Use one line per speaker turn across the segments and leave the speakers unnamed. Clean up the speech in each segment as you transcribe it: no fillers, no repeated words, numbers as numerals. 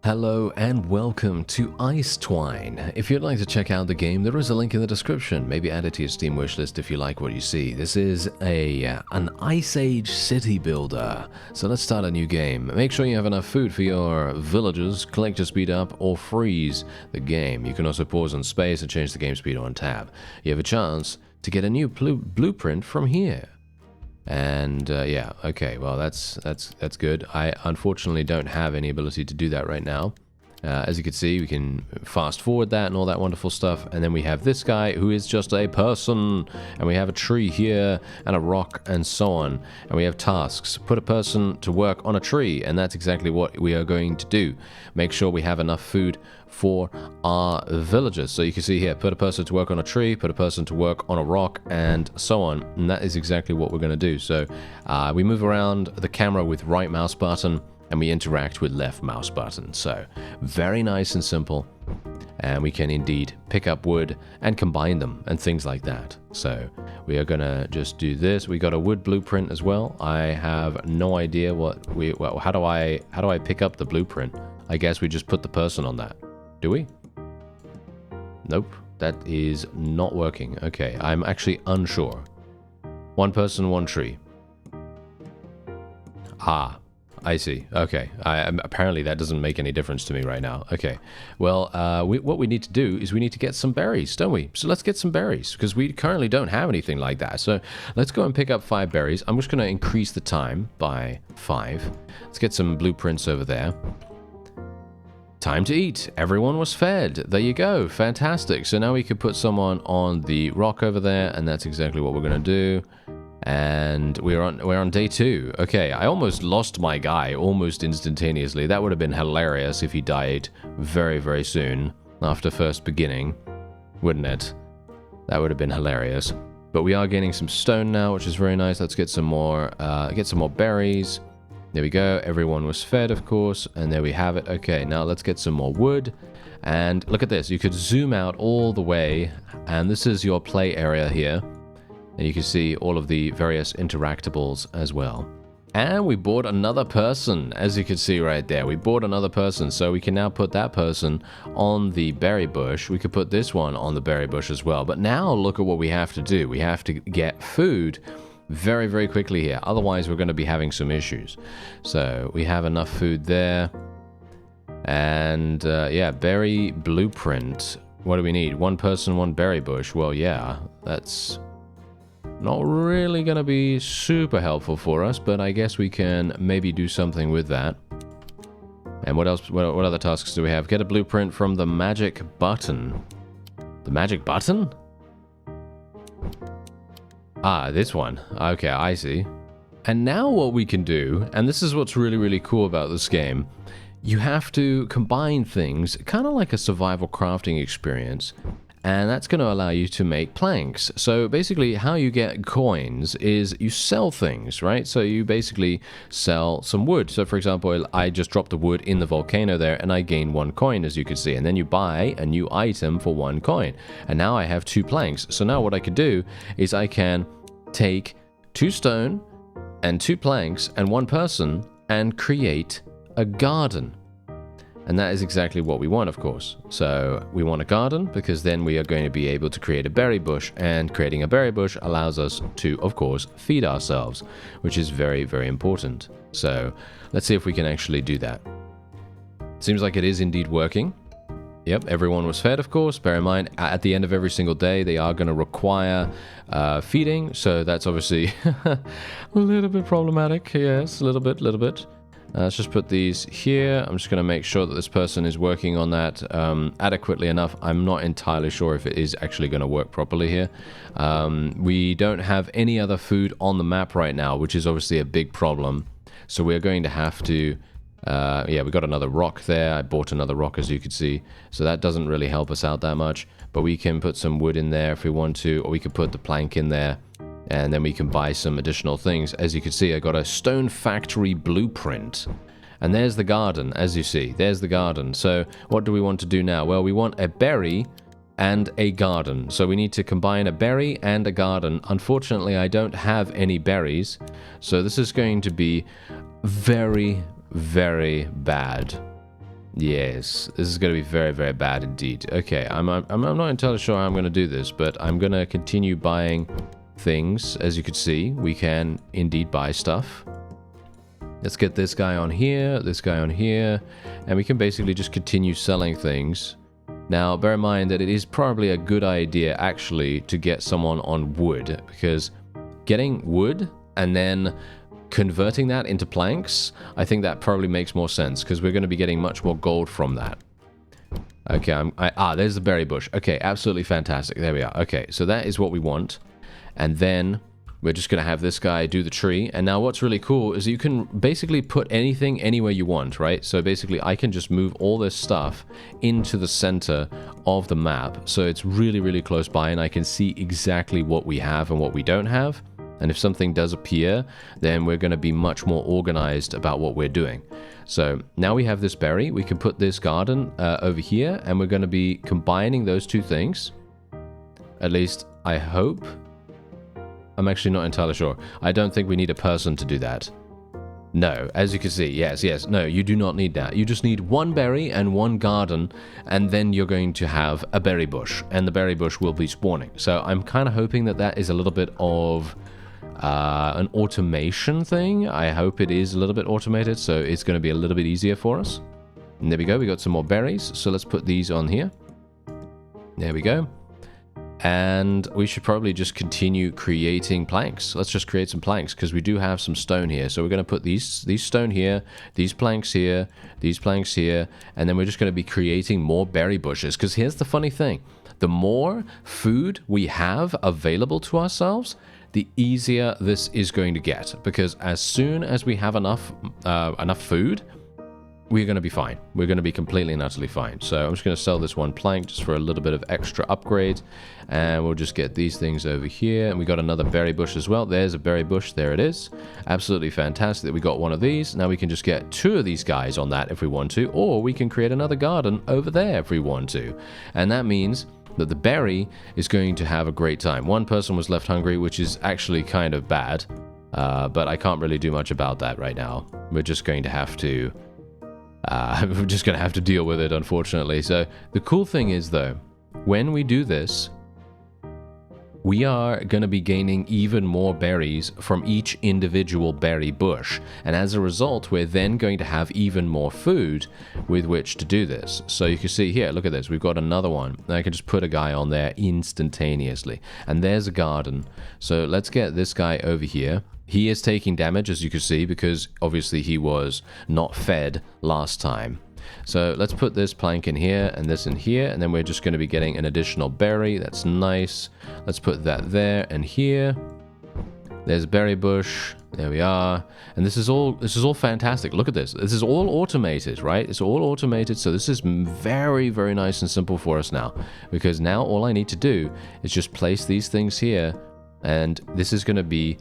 Hello and welcome to Icetwine. If you'd like to check out the game, there is a link in the description. Maybe add it to your Steam wishlist if you like what you see. This is an Ice Age city builder. So let's start a new game. Make sure you have enough food for your villagers, collect your speed up, or freeze the game. You can also pause on space and change the game speed on tab. You have a chance to get a new blueprint from here. And yeah, okay, well that's good. I unfortunately don't have any ability to do that right now. As you can see, we can fast forward that and all that wonderful stuff. And then we have this guy who is just a person. And we have a tree here and a rock and so on. And we have tasks. Put a person to work on a tree. And that's exactly what we are going to do. Make sure we have enough food for our villagers. So you can see here, put a person to work on a tree, put a person to work on a rock, and so on. And that is exactly what we're going to do. So we move around the camera with right mouse button, and we interact with left mouse button. So very nice and simple. And we can indeed pick up wood and combine them and things like that. So we are going to just do this. We got a wood blueprint as well. I have no idea how do I pick up the blueprint? I guess we just put the person on that. Do we? Nope, that is not working. Okay, I'm actually unsure. One person, one tree. Ah, I see. Okay, apparently that doesn't make any difference to me right now. Okay, well, what we need to do is we need to get some berries, don't we? So let's get some berries, because we currently don't have anything like that. So let's go and pick up 5 berries. I'm just going to increase the time by 5. Let's get some blueprints over there. Time to eat. Everyone was fed. There you go. Fantastic. So now we could put someone on the rock over there, and that's exactly what we're going to do. And we're on day 2. Okay, I almost lost my guy almost instantaneously. That would have been hilarious if he died very, very soon after first beginning, wouldn't it? That would have been hilarious. But we are getting some stone now, which is very nice. Let's get some more berries. There we go. Everyone was fed, of course, and there we have it. Okay, now let's get some more wood. And look at this. You could zoom out all the way, and this is your play area here. And you can see all of the various interactables as well. And we bought another person, as you can see right there. We bought another person, so we can now put that person on the berry bush. We could put this one on the berry bush as well. But now look at what we have to do. We have to get food very, very quickly here. Otherwise, we're going to be having some issues. So we have enough food there. And yeah, berry blueprint. What do we need? One person, one berry bush. Well, yeah, that's not really going to be super helpful for us, but I guess we can maybe do something with that. And what else? What other tasks do we have? Get a blueprint from the magic button. The magic button? Ah, this one. Okay, I see. And now what we can do, and this is what's really, really cool about this game, you have to combine things, kind of like a survival crafting experience, and that's going to allow you to make planks. So basically how you get coins is you sell things, right? So you basically sell some wood. So for example, I just dropped the wood in the volcano there and I gain 1 coin, as you can see. And then you buy a new item for 1 coin. And now I have 2 planks. So now what I could do is I can take 2 stone and 2 planks and 1 person and create a garden. And that is exactly what we want, of course. So we want a garden because then we are going to be able to create a berry bush, and creating a berry bush allows us to, of course, feed ourselves, which is very, very important. So let's see if we can actually do that. Seems like it is indeed working. Yep, everyone was fed, of course. Bear in mind, at the end of every single day, they are going to require feeding. So that's obviously a little bit problematic. Yes, a little bit. Let's just put these here. I'm just going to make sure that this person is working on that adequately enough. I'm not entirely sure if it is actually going to work properly here. We don't have any other food on the map right now, which is obviously a big problem. So we're going to have to... yeah, we got another rock there. I bought another rock, as you can see. So that doesn't really help us out that much. But we can put some wood in there if we want to, or we could put the plank in there. And then we can buy some additional things. As you can see, I got a stone factory blueprint. And there's the garden, as you see. There's the garden. So what do we want to do now? Well, we want a berry and a garden. So we need to combine a berry and a garden. Unfortunately, I don't have any berries. So this is going to be very, very bad. Yes, this is going to be very, very bad indeed. Okay, I'm not entirely sure how I'm going to do this, but I'm going to continue buying things. As you can see, we can indeed buy stuff. Let's get this guy on here, this guy on here, and we can basically just continue selling things. Now, bear in mind that it is probably a good idea, actually, to get someone on wood, because getting wood and then converting that into planks, I think that probably makes more sense, because we're going to be getting much more gold from that. Okay, there's the berry bush. Okay, absolutely fantastic. There we are. Okay, so that is what we want. And then we're just going to have this guy do the tree. And now what's really cool is you can basically put anything anywhere you want, right? So basically I can just move all this stuff into the center of the map. So it's really, really close by, and I can see exactly what we have and what we don't have. And if something does appear, then we're going to be much more organized about what we're doing. So now we have this berry. We can put this garden over here, and we're going to be combining those two things. At least, I hope. I'm actually not entirely sure. I don't think we need a person to do that. No, as you can see, yes. No, you do not need that. You just need one berry and one garden, and then you're going to have a berry bush, and the berry bush will be spawning. So I'm kind of hoping that that is a little bit of an automation thing. I hope it is a little bit automated, so it's going to be a little bit easier for us. And there we go. We got some more berries, so let's put these on here. There we go. And we should probably just continue creating planks. Let's just create some planks, because we do have some stone here. So we're going to put these stone here, these planks here, these planks here, and then we're just going to be creating more berry bushes. Because here's the funny thing. The more food we have available to ourselves, the easier this is going to get. Because as soon as we have enough food, we're going to be fine. We're going to be completely and utterly fine. So I'm just going to sell this one plank just for a little bit of extra upgrade. And we'll just get these things over here. And we got another berry bush as well. There's a berry bush. There it is. Absolutely fantastic that we got one of these. Now we can just get two of these guys on that if we want to. Or we can create another garden over there if we want to. And that means that the berry is going to have a great time. One person was left hungry, which is actually kind of bad. But I can't really do much about that right now. We're just going to have to... we're just going to have to deal with it, unfortunately. So the cool thing is, though, when we do this, we are going to be gaining even more berries from each individual berry bush. And as a result, we're then going to have even more food with which to do this. So you can see here, look at this. We've got another one. And I can just put a guy on there instantaneously. And there's a garden. So let's get this guy over here. He is taking damage, as you can see, because obviously he was not fed last time. So let's put this plank in here and this in here, and then we're just going to be getting an additional berry. That's nice. Let's put that there and here. There's a berry bush. There we are. And this is all fantastic. Look at this. This is all automated, right? It's all automated. So this is very, very nice and simple for us now, because now all I need to do is just place these things here, and this is going to be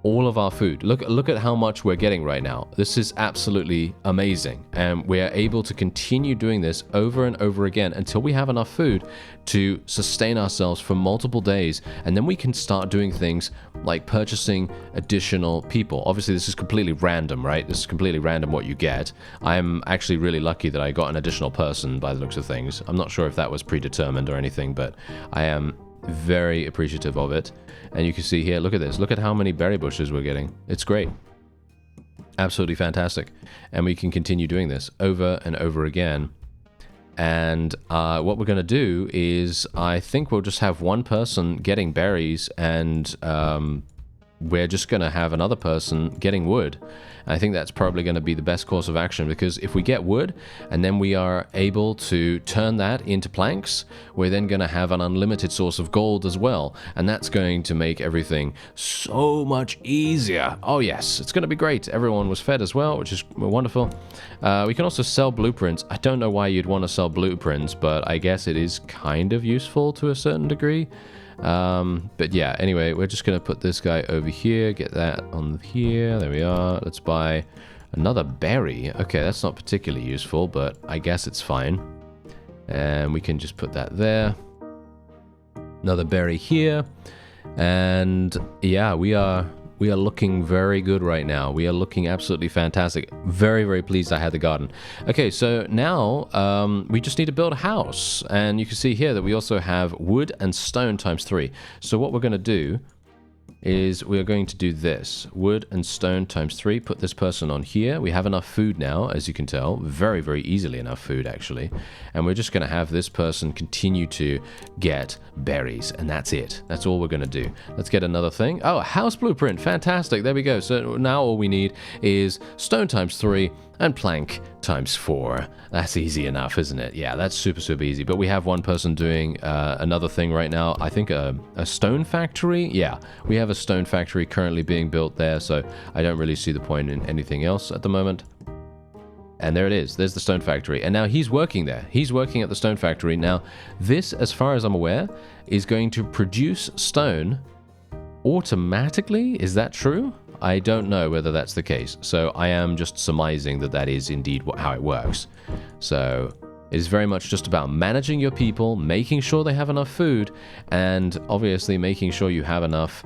all of our food. Look at how much we're getting right now. This is absolutely amazing. And we are able to continue doing this over and over again until we have enough food to sustain ourselves for multiple days. And then we can start doing things like purchasing additional people. Obviously, this is completely random, right? This is completely random what you get. I'm actually really lucky that I got an additional person by the looks of things. I'm not sure if that was predetermined or anything, but I am very appreciative of it. And you can see here, look at this. Look at how many berry bushes we're getting. It's great. Absolutely fantastic. And we can continue doing this over and over again. And what we're going to do is, I think we'll just have one person getting berries, and we're just going to have another person getting wood. I think that's probably going to be the best course of action, because if we get wood and then we are able to turn that into planks, we're then going to have an unlimited source of gold as well. And that's going to make everything so much easier. Oh yes, it's going to be great. Everyone was fed as well, which is wonderful. We can also sell blueprints. I don't know why you'd want to sell blueprints, but I guess it is kind of useful to a certain degree. But yeah, anyway, we're just going to put this guy over here, get that on here. There we are. Let's buy another berry. Okay, that's not particularly useful, but I guess it's fine. And we can just put that there. Another berry here. And yeah, we are We are looking very good right now. We are looking absolutely fantastic. Very, very pleased I had the garden. Okay, so now we just need to build a house. And you can see here that we also have wood and stone times 3. So what we're going to do is we're going to do this. Wood and stone times 3. Put this person on here. We have enough food now, as you can tell. Very, very easily enough food, actually. And we're just going to have this person continue to get berries. And that's it. That's all we're going to do. Let's get another thing. Oh, a house blueprint. Fantastic. There we go. So now all we need is stone times 3 and plank times 4. That's easy enough, isn't it? Yeah, that's super, super easy. But we have one person doing another thing right now. I think a stone factory. Yeah, we have a stone factory currently being built there, so I don't really see the point in anything else at the moment. And there it is. There's the stone factory. And now he's working there. He's working at the stone factory. Now, this, as far as I'm aware, is going to produce stone automatically. Is that true? I don't know whether that's the case. So I am just surmising that that is indeed how it works. So it is very much just about managing your people, making sure they have enough food, and obviously making sure you have enough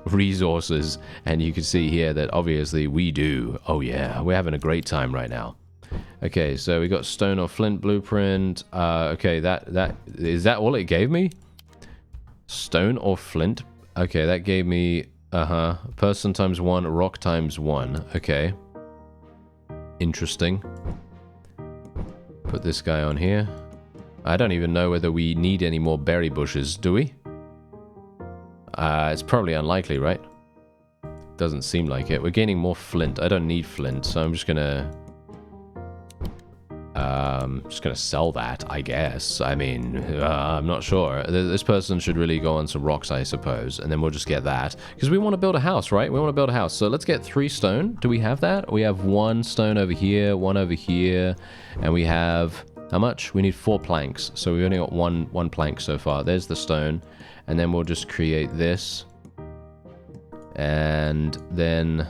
resources. And you can see here that obviously we do. Oh yeah, we're having a great time right now. Okay, so we got stone or flint blueprint. Okay, that is that all it gave me? Stone or flint. Okay, that gave me person times 1, rock times 1. Okay, interesting. Put this guy on here. I don't even know whether we need any more berry bushes, do we? It's probably unlikely, right? Doesn't seem like it. We're gaining more flint. I don't need flint, so I'm just gonna sell that, I guess. I mean, I'm not sure. This person should really go on some rocks, I suppose, and then we'll just get that. Because we want to build a house, right? We want to build a house. So let's get 3 stone. Do we have that? We have 1 stone over here, 1 over here, and we have... How much? We need 4 planks. So we've only got one plank so far. There's the stone. And then we'll just create this. And then...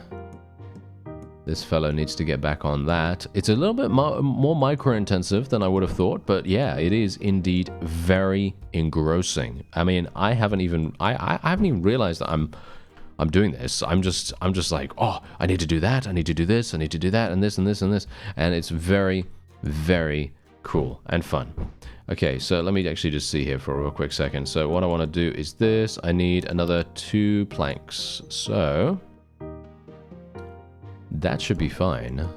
this fellow needs to get back on that. It's a little bit more micro-intensive than I would have thought, but yeah, it is indeed very engrossing. I mean, I haven't even realized that I'm doing this. I'm just like, oh, I need to do that, I need to do this, I need to do that, and this, and this, and this. And it's very, very cool and fun. Okay, so let me actually just see here for a real quick second. So what I want to do is this. I need another 2 planks. So... that should be fine.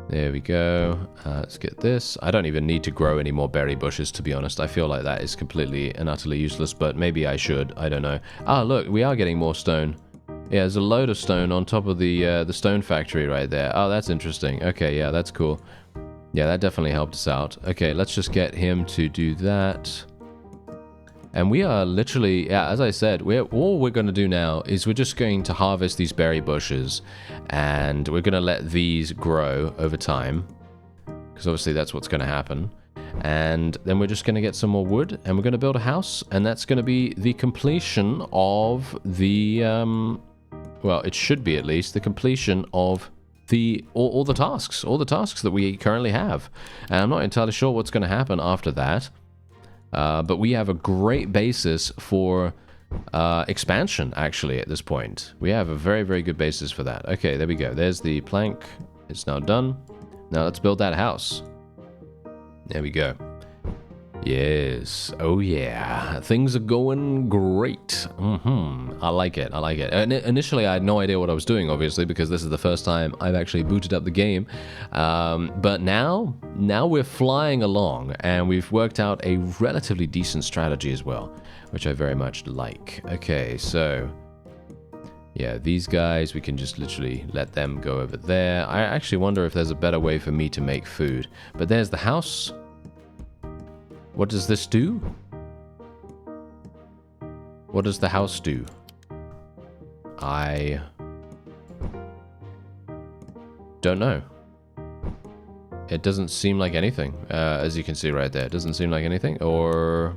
There we go. Let's get this. I don't even need to grow any more berry bushes, to be honest. I feel like that is completely and utterly useless, but maybe I should. I don't know. Ah, look, we are getting more stone. Yeah, there's a load of stone on top of the stone factory right there. Oh, that's interesting. Okay, yeah, that's cool. Yeah, that definitely helped us out. Okay, let's just get him to do that. And we are literally, yeah, as I said, all we're going to do now is we're just going to harvest these berry bushes, and we're going to let these grow over time, because obviously that's what's going to happen. And then we're just going to get some more wood, and we're going to build a house, and that's going to be the completion of the, well, it should be at least the completion of all the tasks that we currently have. And I'm not entirely sure what's going to happen after that. But we have a great basis for expansion, actually, at this point. We have a very, very good basis for that. Okay, there we go. There's the plank. It's now done. Now let's build that house. There we go. Yes. Oh, yeah. Things are going great. I like it. I like it. And initially, I had no idea what I was doing, obviously, because this is the first time I've actually booted up the game. But now we're flying along, and we've worked out a relatively decent strategy as well, which I very much like. Okay, so... yeah, these guys, we can just literally let them go over there. I actually wonder if there's a better way for me to make food. But there's the house. What does this do? What does the house do? I don't know. It doesn't seem like anything, as you can see right there. It doesn't seem like anything, or...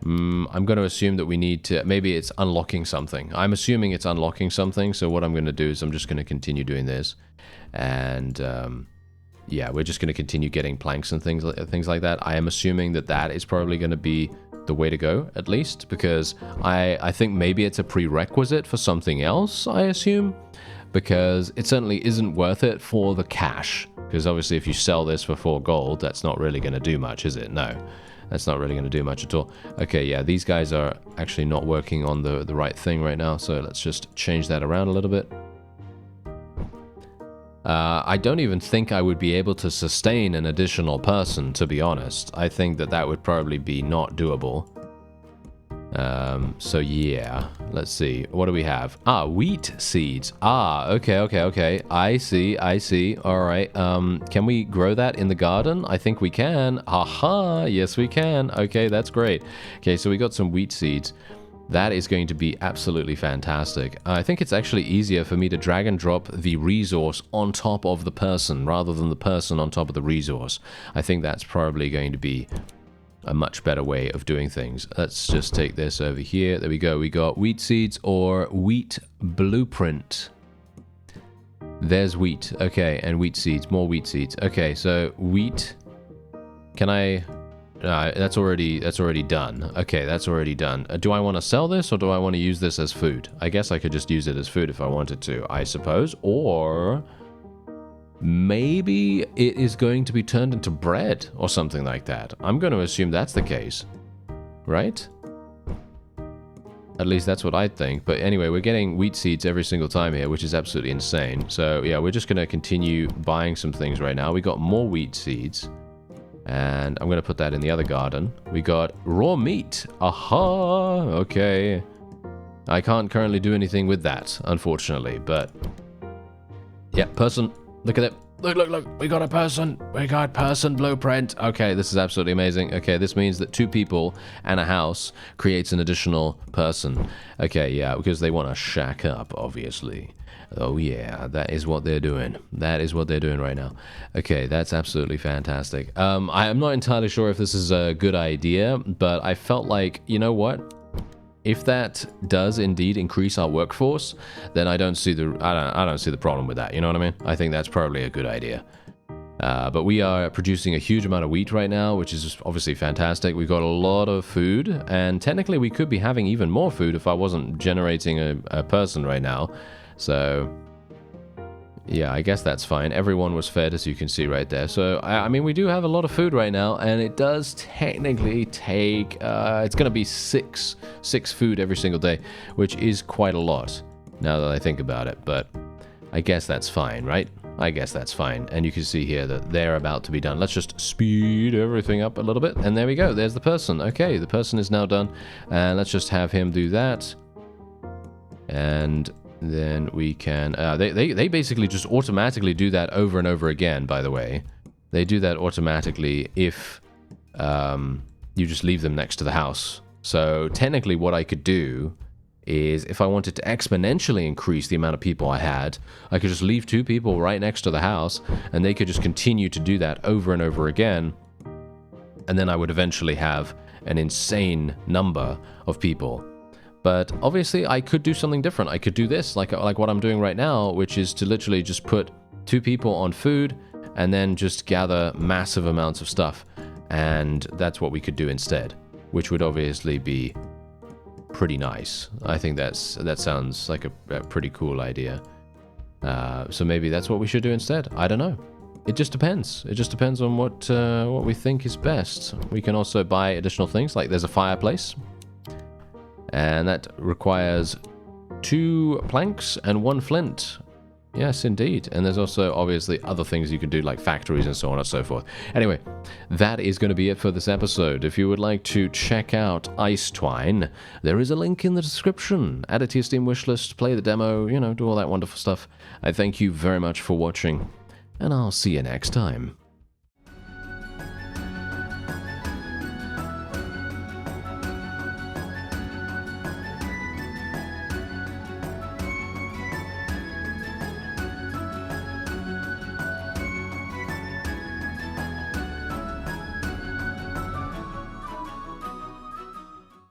I'm going to assume that we need to... maybe it's unlocking something. I'm assuming it's unlocking something, so what I'm going to do is I'm just going to continue doing this. And... yeah, we're just going to continue getting planks and things like that. I am assuming that that is probably going to be the way to go, at least, because I think maybe it's a prerequisite for something else, I assume, because it certainly isn't worth it for the cash, because obviously if you sell this for 4 gold, that's not really going to do much, is it? No, that's not really going to do much at all. Okay, yeah, these guys are actually not working on the right thing right now, so let's just change that around a little bit. I don't even think I would be able to sustain an additional person, to be honest. I think that would probably be not doable. So yeah, let's see. What do we have? Ah, wheat seeds. Ah, okay. I see. All right. Can we grow that in the garden? I think we can. Aha, yes we can. Okay, that's great. Okay, so we got some wheat seeds. That is going to be absolutely fantastic. I think it's actually easier for me to drag and drop the resource on top of the person rather than the person on top of the resource. I think that's probably going to be a much better way of doing things. Let's just take this over here. There we go. We got wheat seeds or wheat blueprint. There's wheat. Okay, and wheat seeds. More wheat seeds. Okay, so wheat. Can I... that's already done. Okay, that's already done. Do I want to sell this or do I want to use this as food? I guess I could just use it as food if I wanted to, I suppose. Or maybe it is going to be turned into bread or something like that. I'm going to assume that's the case, right? At least that's what I think. But anyway, we're getting wheat seeds every single time here, which is absolutely insane. So yeah, we're just going to continue buying some things right now. We got more wheat seeds. And I'm going to put that in the other garden. We got raw meat. Aha! Okay. I can't currently do anything with that, unfortunately. But, yeah, person. Look at it. Look. We got a person. We got person blueprint. Okay, this is absolutely amazing. Okay, this means that 2 people and a house creates an additional person. Okay, yeah, because they want to shack up, obviously. Oh yeah, that is what they're doing. That is what they're doing right now. Okay, that's absolutely fantastic. I am not entirely sure if this is a good idea, but I felt like, you know what? If that does indeed increase our workforce, then I don't see the problem with that. You know what I mean? I think that's probably a good idea. But we are producing a huge amount of wheat right now, which is obviously fantastic. We've got a lot of food, and technically we could be having even more food if I wasn't generating a person right now. So, yeah, I guess that's fine. Everyone was fed, as you can see right there. So, I mean, we do have a lot of food right now, and it does technically take, it's going to be six food every single day, which is quite a lot, now that I think about it. But I guess that's fine, right? I guess that's fine. And you can see here that they're about to be done. Let's just speed everything up a little bit, and there we go. There's the person. Okay, the person is now done, and let's just have him do that. And then we can... they basically just automatically do that over and over again, by the way. They do that automatically if you just leave them next to the house. So technically what I could do is if I wanted to exponentially increase the amount of people I had, I could just leave 2 people right next to the house, and they could just continue to do that over and over again. And then I would eventually have an insane number of people. But obviously, I could do something different. I could do this, like what I'm doing right now, which is to literally just put 2 people on food and then just gather massive amounts of stuff. And that's what we could do instead, which would obviously be pretty nice. I think that sounds like a pretty cool idea. So maybe that's what we should do instead. I don't know. It just depends. It just depends on what we think is best. We can also buy additional things, like there's a fireplace. And that requires 2 planks and 1 flint. Yes, indeed. And there's also obviously other things you can do, like factories and so on and so forth. Anyway, that is going to be it for this episode. If you would like to check out Icetwine, there is a link in the description. Add it to your Steam wishlist, play the demo, you know, do all that wonderful stuff. I thank you very much for watching, and I'll see you next time.